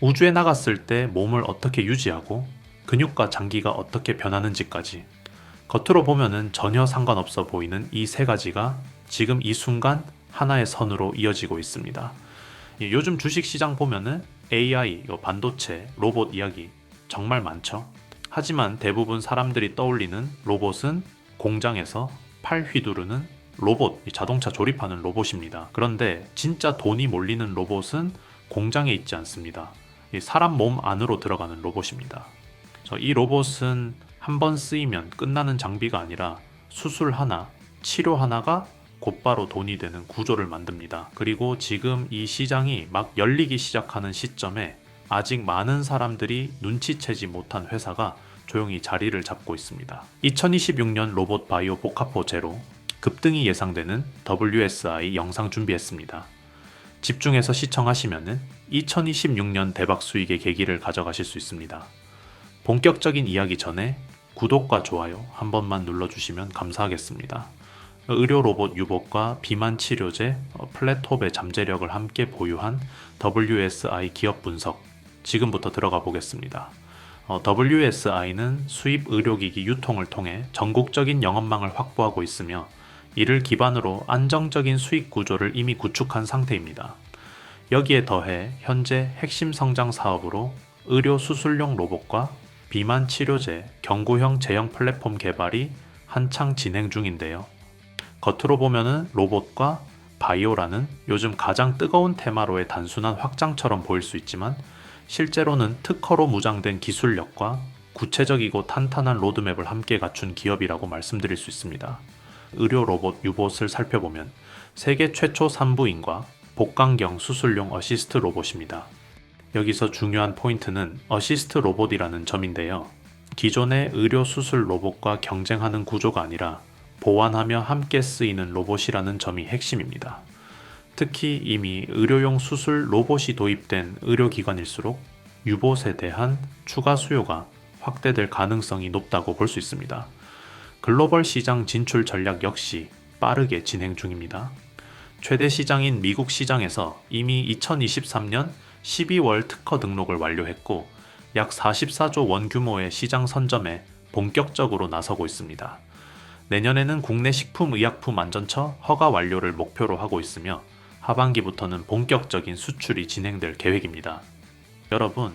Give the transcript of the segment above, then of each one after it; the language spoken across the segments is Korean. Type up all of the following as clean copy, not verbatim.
우주에 나갔을 때 몸을 어떻게 유지하고 근육과 장기가 어떻게 변하는지까지 겉으로 보면은 전혀 상관없어 보이는 이 세 가지가 지금 이 순간 하나의 선으로 이어지고 있습니다. 요즘 주식시장 보면은 AI, 반도체, 로봇 이야기 정말 많죠. 하지만 대부분 사람들이 떠올리는 로봇은 공장에서 팔 휘두르는 로봇, 자동차 조립하는 로봇입니다. 그런데 진짜 돈이 몰리는 로봇은 공장에 있지 않습니다. 사람 몸 안으로 들어가는 로봇입니다. 이 로봇은 한 번 쓰이면 끝나는 장비가 아니라 수술 하나, 치료 하나가 곧바로 돈이 되는 구조를 만듭니다. 그리고 지금 이 시장이 막 열리기 시작하는 시점에 아직 많은 사람들이 눈치채지 못한 회사가 조용히 자리를 잡고 있습니다. 2026년 로봇 바이오 보카포 제로 급등이 예상되는 WSI 영상 준비했습니다. 집중해서 시청하시면 2026년 대박 수익의 계기를 가져가실 수 있습니다. 본격적인 이야기 전에 구독과 좋아요 한 번만 눌러주시면 감사하겠습니다. 의료 로봇 유봇과 비만 치료제 플랫톱의 잠재력을 함께 보유한 WSI 기업 분석 지금부터 들어가 보겠습니다. WSI는 수입 의료기기 유통을 통해 전국적인 영업망을 확보하고 있으며 이를 기반으로 안정적인 수익 구조를 이미 구축한 상태입니다. 여기에 더해 현재 핵심 성장 사업으로 의료 수술용 로봇과 비만 치료제 경구형 제형 플랫폼 개발이 한창 진행 중인데요. 겉으로 보면은 로봇과 바이오라는 요즘 가장 뜨거운 테마로의 단순한 확장처럼 보일 수 있지만 실제로는 특허로 무장된 기술력과 구체적이고 탄탄한 로드맵을 함께 갖춘 기업이라고 말씀드릴 수 있습니다. 의료 로봇 유봇을 살펴보면 세계 최초 산부인과 복강경 수술용 어시스트 로봇입니다. 여기서 중요한 포인트는 어시스트 로봇이라는 점인데요. 기존의 의료 수술 로봇과 경쟁하는 구조가 아니라 보완하며 함께 쓰이는 로봇이라는 점이 핵심입니다. 특히 이미 의료용 수술 로봇이 도입된 의료기관일수록 유봇에 대한 추가 수요가 확대될 가능성이 높다고 볼 수 있습니다. 글로벌 시장 진출 전략 역시 빠르게 진행 중입니다. 최대 시장인 미국 시장에서 이미 2023년 12월 특허 등록을 완료했고 약 44조 원 규모의 시장 선점에 본격적으로 나서고 있습니다. 내년에는 국내 식품의약품안전처 허가 완료를 목표로 하고 있으며 하반기부터는 본격적인 수출이 진행될 계획입니다. 여러분,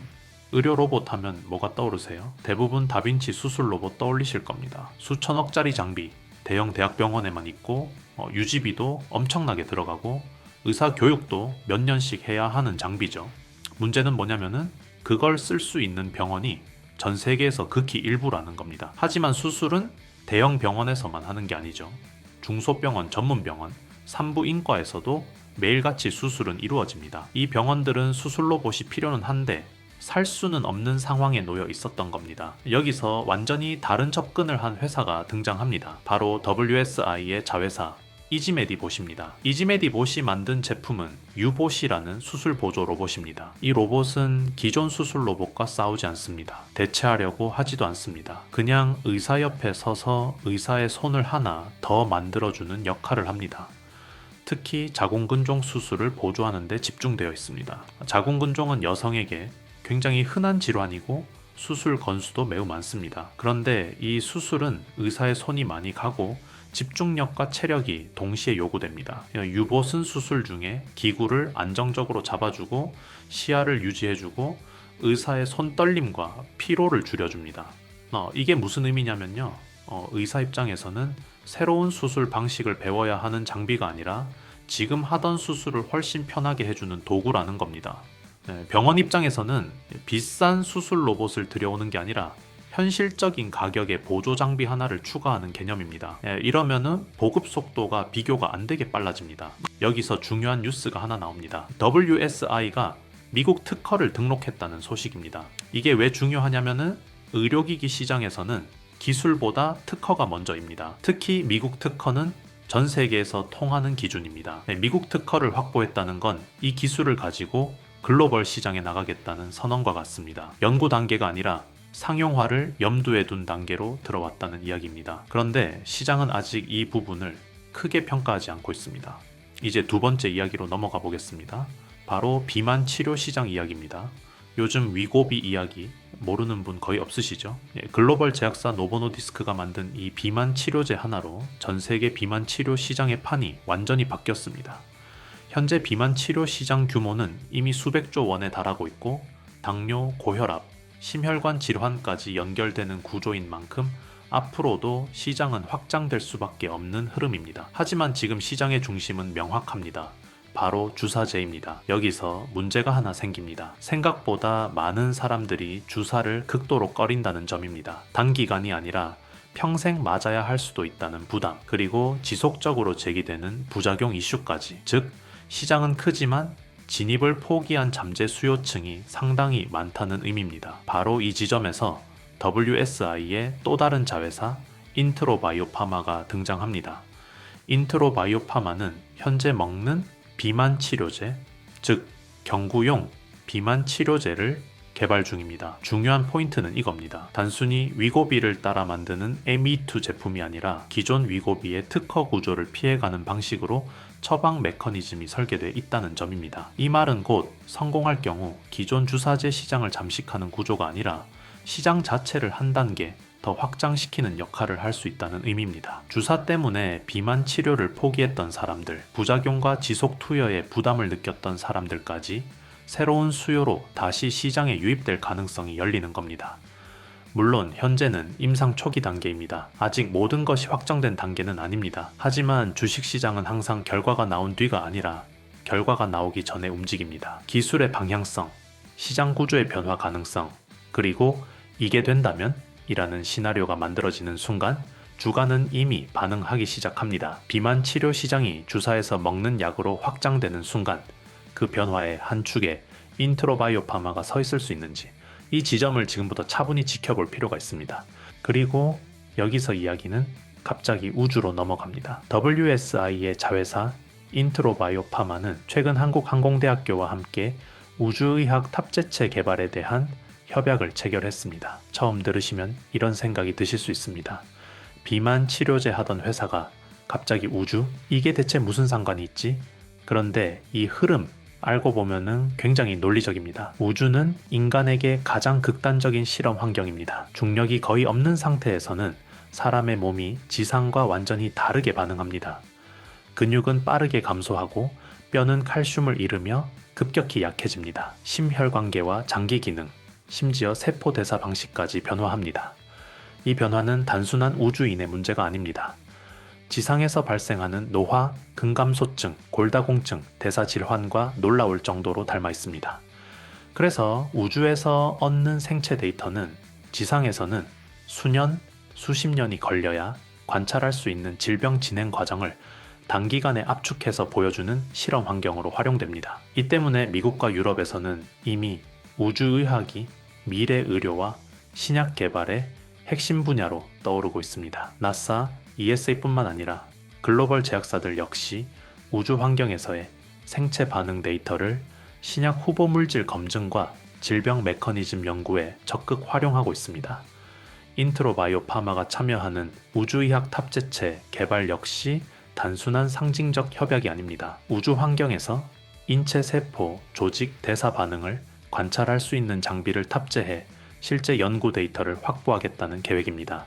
의료 로봇 하면 뭐가 떠오르세요? 대부분 다빈치 수술 로봇 떠올리실 겁니다. 수천억짜리 장비, 대형 대학병원에만 있고 유지비도 엄청나게 들어가고 의사 교육도 몇 년씩 해야 하는 장비죠. 문제는 뭐냐면은 그걸 쓸 수 있는 병원이 전 세계에서 극히 일부라는 겁니다. 하지만 수술은 대형 병원에서만 하는 게 아니죠. 중소병원, 전문병원, 산부인과에서도 매일같이 수술은 이루어집니다. 이 병원들은 수술 로봇이 필요는 한데 살 수는 없는 상황에 놓여 있었던 겁니다. 여기서 완전히 다른 접근을 한 회사가 등장합니다. 바로 WSI의 자회사 이지메디봇입니다. 이지메디봇이 만든 제품은 유봇이라는 수술 보조 로봇입니다. 이 로봇은 기존 수술 로봇과 싸우지 않습니다. 대체하려고 하지도 않습니다. 그냥 의사 옆에 서서 의사의 손을 하나 더 만들어주는 역할을 합니다. 특히 자궁근종 수술을 보조하는 데 집중되어 있습니다. 자궁근종은 여성에게 굉장히 흔한 질환이고 수술 건수도 매우 많습니다. 그런데 이 수술은 의사의 손이 많이 가고 집중력과 체력이 동시에 요구됩니다. 유봇은 수술 중에 기구를 안정적으로 잡아주고 시야를 유지해주고 의사의 손떨림과 피로를 줄여줍니다. 이게 무슨 의미냐면요. 의사 입장에서는 새로운 수술 방식을 배워야 하는 장비가 아니라 지금 하던 수술을 훨씬 편하게 해주는 도구라는 겁니다. 병원 입장에서는 비싼 수술 로봇을 들여오는 게 아니라 현실적인 가격의 보조 장비 하나를 추가하는 개념입니다. 이러면은 보급 속도가 비교가 안 되게 빨라집니다. 여기서 중요한 뉴스가 하나 나옵니다. WSI가 미국 특허를 등록했다는 소식입니다. 이게 왜 중요하냐면은 의료기기 시장에서는 기술보다 특허가 먼저입니다. 특히 미국 특허는 전 세계에서 통하는 기준입니다. 미국 특허를 확보했다는 건 이 기술을 가지고 글로벌 시장에 나가겠다는 선언과 같습니다. 연구 단계가 아니라 상용화를 염두에 둔 단계로 들어왔다는 이야기입니다. 그런데 시장은 아직 이 부분을 크게 평가하지 않고 있습니다. 이제 두 번째 이야기로 넘어가 보겠습니다. 바로 비만 치료 시장 이야기입니다. 요즘 위고비 이야기 모르는 분 거의 없으시죠? 글로벌 제약사 노보노디스크가 만든 이 비만 치료제 하나로 전 세계 비만 치료 시장의 판이 완전히 바뀌었습니다. 현재 비만 치료 시장 규모는 이미 수백조 원에 달하고 있고 당뇨, 고혈압, 심혈관 질환까지 연결되는 구조인 만큼 앞으로도 시장은 확장될 수밖에 없는 흐름입니다. 하지만 지금 시장의 중심은 명확합니다. 바로 주사제입니다. 여기서 문제가 하나 생깁니다. 생각보다 많은 사람들이 주사를 극도로 꺼린다는 점입니다. 단기간이 아니라 평생 맞아야 할 수도 있다는 부담, 그리고 지속적으로 제기되는 부작용 이슈까지. 즉, 시장은 크지만 진입을 포기한 잠재 수요층이 상당히 많다는 의미입니다. 바로 이 지점에서 WSI의 또 다른 자회사 인트로바이오파마가 등장합니다. 인트로바이오파마는 현재 먹는 비만 치료제, 즉 경구용 비만 치료제를 개발 중입니다. 중요한 포인트는 이겁니다. 단순히 위고비를 따라 만드는 Me2 제품이 아니라 기존 위고비의 특허 구조를 피해가는 방식으로 처방 메커니즘이 설계되어 있다는 점입니다. 이 말은 곧 성공할 경우 기존 주사제 시장을 잠식하는 구조가 아니라 시장 자체를 한 단계 더 확장시키는 역할을 할 수 있다는 의미입니다. 주사 때문에 비만 치료를 포기했던 사람들, 부작용과 지속 투여에 부담을 느꼈던 사람들까지 새로운 수요로 다시 시장에 유입될 가능성이 열리는 겁니다. 물론 현재는 임상 초기 단계입니다. 아직 모든 것이 확정된 단계는 아닙니다. 하지만 주식시장은 항상 결과가 나온 뒤가 아니라 결과가 나오기 전에 움직입니다. 기술의 방향성, 시장 구조의 변화 가능성, 그리고 이게 된다면? 이라는 시나리오가 만들어지는 순간 주가는 이미 반응하기 시작합니다. 비만 치료 시장이 주사에서 먹는 약으로 확장되는 순간 그 변화의 한 축에 인트로바이오파마가 서 있을 수 있는지 이 지점을 지금부터 차분히 지켜볼 필요가 있습니다. 그리고 여기서 이야기는 갑자기 우주로 넘어갑니다. WSI의 자회사 인트로바이오파마는 최근 한국항공대학교와 함께 우주의학 탑재체 개발에 대한 협약을 체결했습니다. 처음 들으시면 이런 생각이 드실 수 있습니다. 비만 치료제 하던 회사가 갑자기 우주? 이게 대체 무슨 상관이 있지? 그런데 이 흐름 알고 보면은 굉장히 논리적입니다. 우주는 인간에게 가장 극단적인 실험 환경입니다. 중력이 거의 없는 상태에서는 사람의 몸이 지상과 완전히 다르게 반응합니다. 근육은 빠르게 감소하고 뼈는 칼슘을 잃으며 급격히 약해집니다. 심혈관계와 장기 기능, 심지어 세포 대사 방식까지 변화합니다. 이 변화는 단순한 우주인의 문제가 아닙니다. 지상에서 발생하는 노화, 근감소증, 골다공증, 대사 질환과 놀라울 정도로 닮아 있습니다. 그래서 우주에서 얻는 생체 데이터는 지상에서는 수년, 수십 년이 걸려야 관찰할 수 있는 질병 진행 과정을 단기간에 압축해서 보여주는 실험 환경으로 활용됩니다. 이 때문에 미국과 유럽에서는 이미 우주의학이 미래 의료와 신약 개발의 핵심 분야로 떠오르고 있습니다. 나사, ESA뿐만 아니라 글로벌 제약사들 역시 우주 환경에서의 생체 반응 데이터를 신약 후보 물질 검증과 질병 메커니즘 연구에 적극 활용하고 있습니다. 인트로바이오파마가 참여하는 우주의학 탑재체 개발 역시 단순한 상징적 협약이 아닙니다. 우주 환경에서 인체 세포, 조직, 대사 반응을 관찰할 수 있는 장비를 탑재해 실제 연구 데이터를 확보하겠다는 계획입니다.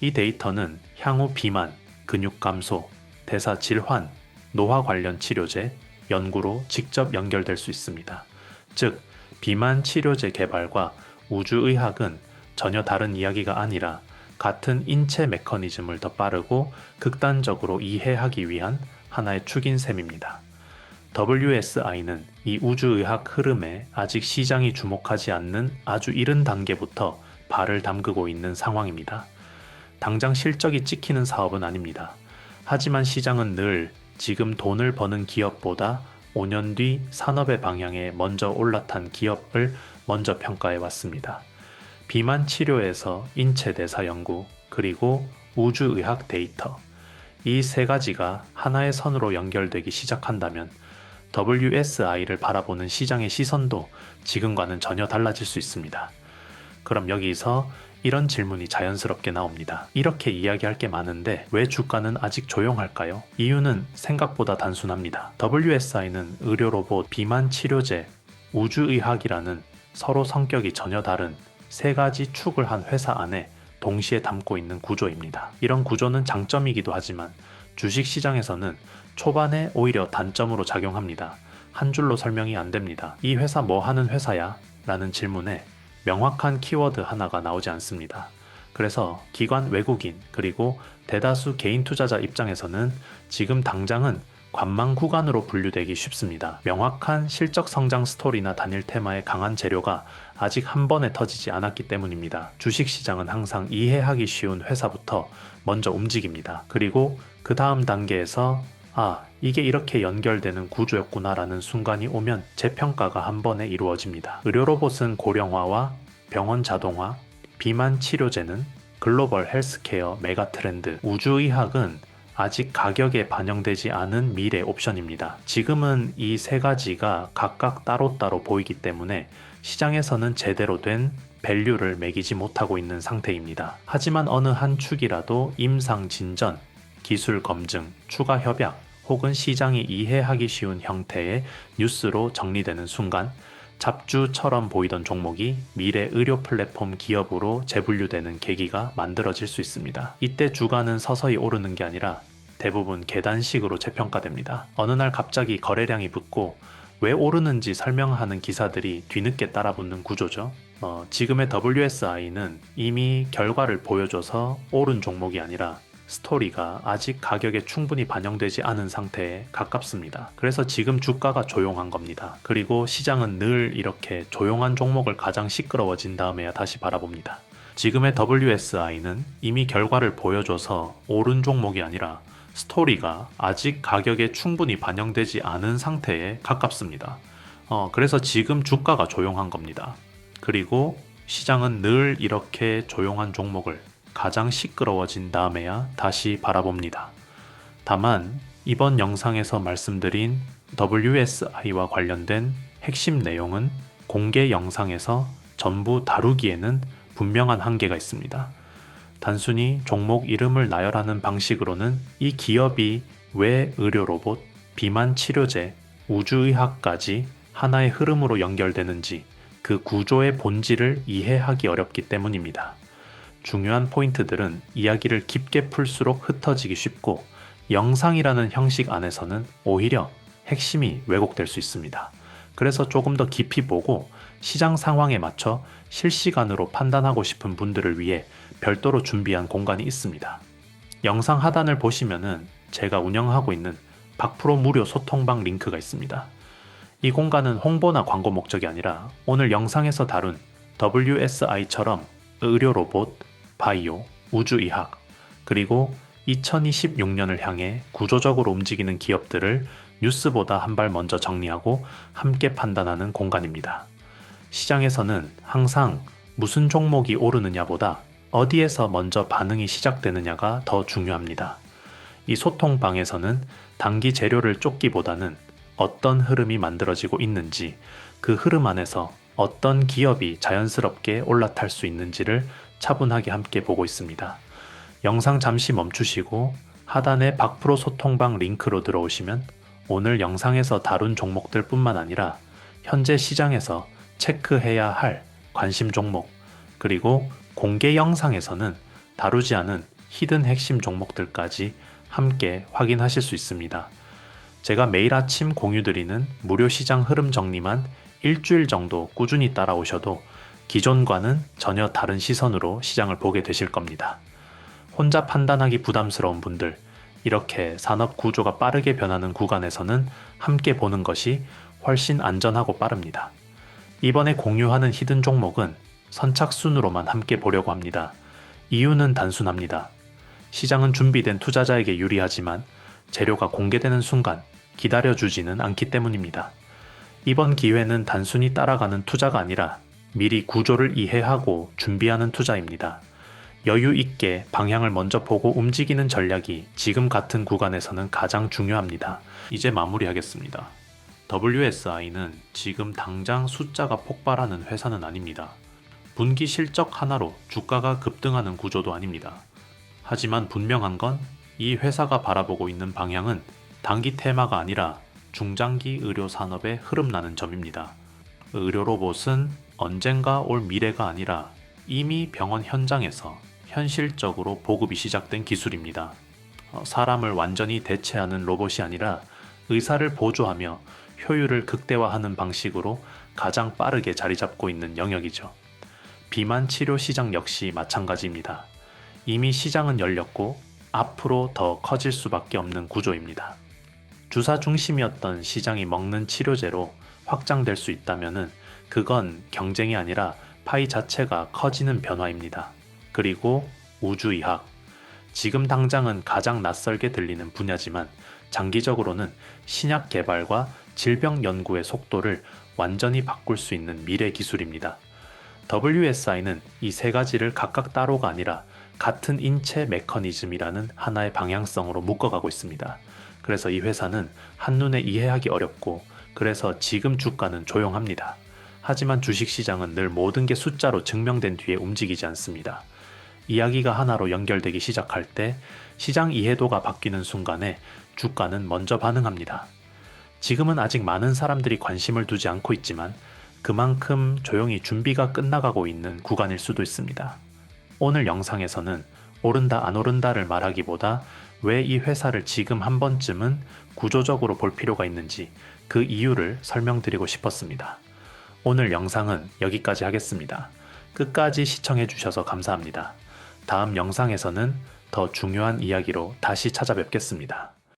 이 데이터는 향후 비만, 근육 감소, 대사 질환, 노화 관련 치료제, 연구로 직접 연결될 수 있습니다. 즉, 비만 치료제 개발과 우주의학은 전혀 다른 이야기가 아니라 같은 인체 메커니즘을 더 빠르고 극단적으로 이해하기 위한 하나의 축인 셈입니다. WSI는 이 우주의학 흐름에 아직 시장이 주목하지 않는 아주 이른 단계부터 발을 담그고 있는 상황입니다. 당장 실적이 찍히는 사업은 아닙니다. 하지만 시장은 늘 지금 돈을 버는 기업보다 5년 뒤 산업의 방향에 먼저 올라탄 기업을 먼저 평가해 왔습니다. 비만 치료에서 인체 대사 연구, 그리고 우주의학 데이터, 이 세 가지가 하나의 선으로 연결되기 시작한다면 WSI를 바라보는 시장의 시선도 지금과는 전혀 달라질 수 있습니다. 그럼 여기서 이런 질문이 자연스럽게 나옵니다. 이렇게 이야기할 게 많은데 왜 주가는 아직 조용할까요? 이유는 생각보다 단순합니다. WSI는 의료로봇, 비만 치료제, 우주의학이라는 서로 성격이 전혀 다른 세 가지 축을 한 회사 안에 동시에 담고 있는 구조입니다. 이런 구조는 장점이기도 하지만 주식시장에서는 초반에 오히려 단점으로 작용합니다. 한 줄로 설명이 안 됩니다. 이 회사 뭐 하는 회사야? 라는 질문에 명확한 키워드 하나가 나오지 않습니다. 그래서 기관 외국인 그리고 대다수 개인 투자자 입장에서는 지금 당장은 관망 구간으로 분류되기 쉽습니다. 명확한 실적 성장 스토리나 단일 테마의 강한 재료가 아직 한 번에 터지지 않았기 때문입니다. 주식시장은 항상 이해하기 쉬운 회사부터 먼저 움직입니다. 그리고 그 다음 단계에서 이게 이렇게 연결되는 구조였구나라는 순간이 오면 재평가가 한 번에 이루어집니다. 의료로봇은 고령화와 병원 자동화, 비만 치료제는 글로벌 헬스케어 메가 트렌드, 우주의학은 아직 가격에 반영되지 않은 미래 옵션입니다. 지금은 이 세 가지가 각각 따로따로 보이기 때문에 시장에서는 제대로 된 밸류를 매기지 못하고 있는 상태입니다. 하지만 어느 한 축이라도 임상진전, 기술 검증, 추가 협약 혹은 시장이 이해하기 쉬운 형태의 뉴스로 정리되는 순간 잡주처럼 보이던 종목이 미래 의료 플랫폼 기업으로 재분류되는 계기가 만들어질 수 있습니다. 이때 주가는 서서히 오르는 게 아니라 대부분 계단식으로 재평가됩니다. 어느 날 갑자기 거래량이 붙고 왜 오르는지 설명하는 기사들이 뒤늦게 따라붙는 구조죠. 지금의 WSI는 이미 결과를 보여줘서 오른 종목이 아니라 스토리가 아직 가격에 충분히 반영되지 않은 상태에 가깝습니다. 그래서 지금 주가가 조용한 겁니다. 그리고 시장은 늘 이렇게 조용한 종목을 가장 시끄러워진 다음에야 다시 바라봅니다. 지금의 WSI는 이미 결과를 보여줘서 오른 종목이 아니라 스토리가 아직 가격에 충분히 반영되지 않은 상태에 가깝습니다. 그래서 지금 주가가 조용한 겁니다. 그리고 시장은 늘 이렇게 조용한 종목을 가장 시끄러워진 다음에야 다시 바라봅니다. 다만 이번 영상에서 말씀드린 WSI와 관련된 핵심 내용은 공개 영상에서 전부 다루기에는 분명한 한계가 있습니다. 단순히 종목 이름을 나열하는 방식으로는 이 기업이 왜 의료로봇, 비만 치료제, 우주의학까지 하나의 흐름으로 연결되는지 그 구조의 본질을 이해하기 어렵기 때문입니다. 중요한 포인트들은 이야기를 깊게 풀수록 흩어지기 쉽고 영상이라는 형식 안에서는 오히려 핵심이 왜곡될 수 있습니다. 그래서 조금 더 깊이 보고 시장 상황에 맞춰 실시간으로 판단하고 싶은 분들을 위해 별도로 준비한 공간이 있습니다. 영상 하단을 보시면은 제가 운영하고 있는 박프로 무료 소통방 링크가 있습니다. 이 공간은 홍보나 광고 목적이 아니라 오늘 영상에서 다룬 WSI처럼 의료로봇, 바이오, 우주의학, 그리고 2026년을 향해 구조적으로 움직이는 기업들을 뉴스보다 한 발 먼저 정리하고 함께 판단하는 공간입니다. 시장에서는 항상 무슨 종목이 오르느냐보다 어디에서 먼저 반응이 시작되느냐가 더 중요합니다. 이 소통방에서는 단기 재료를 쫓기보다는 어떤 흐름이 만들어지고 있는지, 그 흐름 안에서 어떤 기업이 자연스럽게 올라탈 수 있는지를 차분하게 함께 보고 있습니다. 영상 잠시 멈추시고 하단의 박프로 소통방 링크로 들어오시면 오늘 영상에서 다룬 종목들 뿐만 아니라 현재 시장에서 체크해야 할 관심 종목, 그리고 공개 영상에서는 다루지 않은 히든 핵심 종목들까지 함께 확인하실 수 있습니다. 제가 매일 아침 공유드리는 무료 시장 흐름 정리만 일주일 정도 꾸준히 따라오셔도 기존과는 전혀 다른 시선으로 시장을 보게 되실 겁니다. 혼자 판단하기 부담스러운 분들, 이렇게 산업 구조가 빠르게 변하는 구간에서는 함께 보는 것이 훨씬 안전하고 빠릅니다. 이번에 공유하는 히든 종목은 선착순으로만 함께 보려고 합니다. 이유는 단순합니다. 시장은 준비된 투자자에게 유리하지만 재료가 공개되는 순간 기다려주지는 않기 때문입니다. 이번 기회는 단순히 따라가는 투자가 아니라 미리 구조를 이해하고 준비하는 투자입니다. 여유 있게 방향을 먼저 보고 움직이는 전략이 지금 같은 구간에서는 가장 중요합니다. 이제 마무리하겠습니다. WSI는 지금 당장 숫자가 폭발하는 회사는 아닙니다. 분기 실적 하나로 주가가 급등하는 구조도 아닙니다. 하지만 분명한 건 이 회사가 바라보고 있는 방향은 단기 테마가 아니라 중장기 의료 산업에 흐름나는 점입니다. 의료 로봇은 언젠가 올 미래가 아니라 이미 병원 현장에서 현실적으로 보급이 시작된 기술입니다. 사람을 완전히 대체하는 로봇이 아니라 의사를 보조하며 효율을 극대화하는 방식으로 가장 빠르게 자리 잡고 있는 영역이죠. 비만 치료 시장 역시 마찬가지입니다. 이미 시장은 열렸고 앞으로 더 커질 수밖에 없는 구조입니다. 주사 중심이었던 시장이 먹는 치료제로 확장될 수 있다면 그건 경쟁이 아니라 파이 자체가 커지는 변화입니다. 그리고 우주의학. 지금 당장은 가장 낯설게 들리는 분야지만 장기적으로는 신약 개발과 질병 연구의 속도를 완전히 바꿀 수 있는 미래 기술입니다. WSI는 이 세 가지를 각각 따로가 아니라 같은 인체 메커니즘이라는 하나의 방향성으로 묶어가고 있습니다. 그래서 이 회사는 한눈에 이해하기 어렵고 그래서 지금 주가는 조용합니다. 하지만 주식시장은 늘 모든 게 숫자로 증명된 뒤에 움직이지 않습니다. 이야기가 하나로 연결되기 시작할 때 시장 이해도가 바뀌는 순간에 주가는 먼저 반응합니다. 지금은 아직 많은 사람들이 관심을 두지 않고 있지만 그만큼 조용히 준비가 끝나가고 있는 구간일 수도 있습니다. 오늘 영상에서는 오른다 안 오른다를 말하기보다 왜 이 회사를 지금 한 번쯤은 구조적으로 볼 필요가 있는지 그 이유를 설명드리고 싶었습니다. 오늘 영상은 여기까지 하겠습니다. 끝까지 시청해 주셔서 감사합니다. 다음 영상에서는 더 중요한 이야기로 다시 찾아뵙겠습니다.